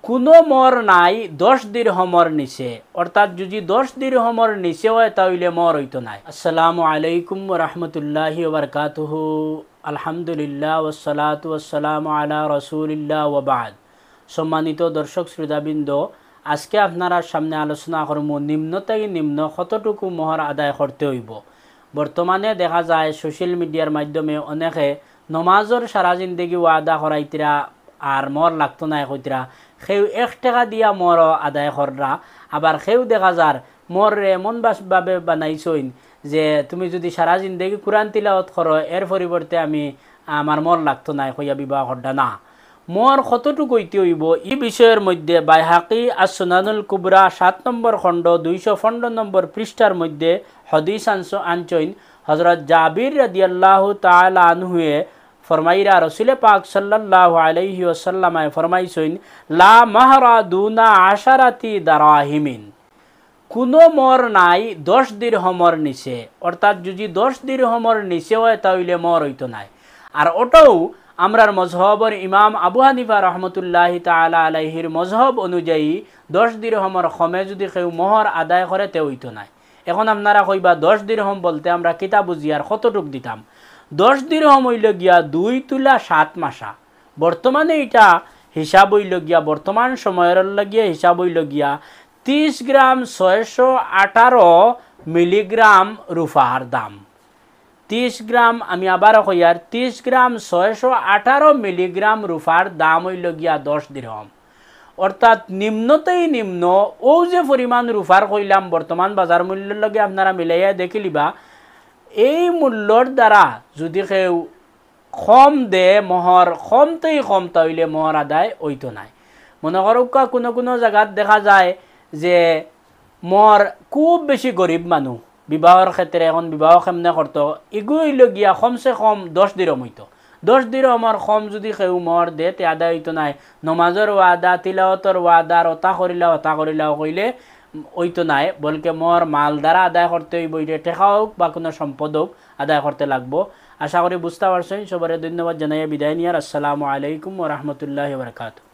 কোনো মর নাই 10 দিরহমর নিচে, অর্থাৎ যদি 10 দিরহমর নিচে হয় তাহলে মর হইতো নাই। আসসালামু আলাইকুম ওয়া রাহমাতুল্লাহি ওয়া বারাকাতুহু। আলহামদুলিল্লাহ ওয়াসসালাতু ওয়াসসালামু আলা রাসূলিল্লাহ ওয়া বাদ। সম্মানিত দর্শক শ্রোতাবৃন্দ, আজকে আপনারা সামনে আলোচনা করব নিম্ন থেকে নিম্ন কতটুকু মোহর আদায় করতে হইব। বর্তমানে দেখা যায় সোশ্যাল মিডিয়ার মাধ্যমে অনেকে নমাজর সারা জিন্দগি ওয়াদা করাইতিরা আর মর লাগতো না কইতরা, সেও 1 টাকা দিয়া মর আদায় কররা। আবার সেও দেখা যার মর এমন ভাবে বানাইছইন যে তুমি যদি সারা জিন্দগি কোরআন তিলাওয়াত করো এর পরিবর্তে আমার মর লাগতো না কইয়া বিবাহ করডা না। মর কতটুকু হইতে হইব এই বিষয়ের মধ্যে বাইহাকি আস-সুনানুল কুবরা 7 নম্বর খণ্ড 215 নম্বর পৃষ্ঠার মধ্যে হাদিস আনছইন। হযরত জাবির রাদিয়াল্লাহু তাআলা আনহুয়ে ফরমাইরা রসুল পাক সাল্লাল্লাহু আলাইহি ওয়াসাল্লাম ফরমাইছেন, লা মাহরা দুনা আশারাতি দারাহিমিন। কোনো মর নাই 10 দিরহমর নিচে, অর্থাৎ যদি 10 দিরহমর নিচে হয় তাহলে মর হইতো নাই। আর ওটাও আমরার মজহবর ইমাম আবু হানিফা রহমতুল্লাহি তাআলা আলাইহির মজহব অনুযায়ী 10 দিরহমর কমে যদি কেউ মোহর আদায় করে তে হইতো নাই। এখন আপনারা কইবা 10 দিরহম বলতে আমরা কিতা বুঝি আর কতটুক দিতাম। 10 দিরহম হইল গিয়া 2 তুলা 7 মাসা। বর্তমানে এটা হিসাব হইল গিয়া বর্তমান সময়ের লাগিয়া হিসাব হইল গিয়া 30 গ্রাম 618 মিলিগ্রাম রুফার দাম। 30 গ্রাম আমি আবার কইয়ার 30 গ্রাম 618 মিলিগ্রাম রুফার দাম হইল গিয়া 10 দিরহম। অর্থাৎ নিম্নতেই নিম্ন ও যে পরিমাণ রুফার কইলাম বর্তমান বাজার মূল্যের লগে আপনারা মিলাইয়া দেখিলিবা, এই মূল্যর দ্বারা যদি কেউ কম দে মোহর কমতেই কম তাইলে মোহর আদায় হইতো নাই। মনে করুক কোনো কোনো জায়গাত দেখা যায় যে মোর খুব বেশি গরিব মানুষ বিবাহর ক্ষেত্রে এখন বিবাহ কেমনে করতো, এগুলো গিয়া কমসে কম 10 দিরহম হইতো। 10 দিরহমর কম যদি কেউ মোহর দে তে আদায় হইতো নাই। নমাজর ওয়াদা তিলাওয়াতর ওয়াদার অতা করিলাও কইলে হইতো নাই, বলকে মোর মাল দ্বারা আদায় করতে হইব। এটা টেকা হোক বা কোনো সম্পদ হোক আদায় করতে লাগবো। আশা করি বুঝতে পারছেন। সবারে ধন্যবাদ জানাইয়া বিদায় নিয়ার। আসসালামু আলাইকুম ওয়া রাহমাতুল্লাহি ওয়া বারাকাতুহু।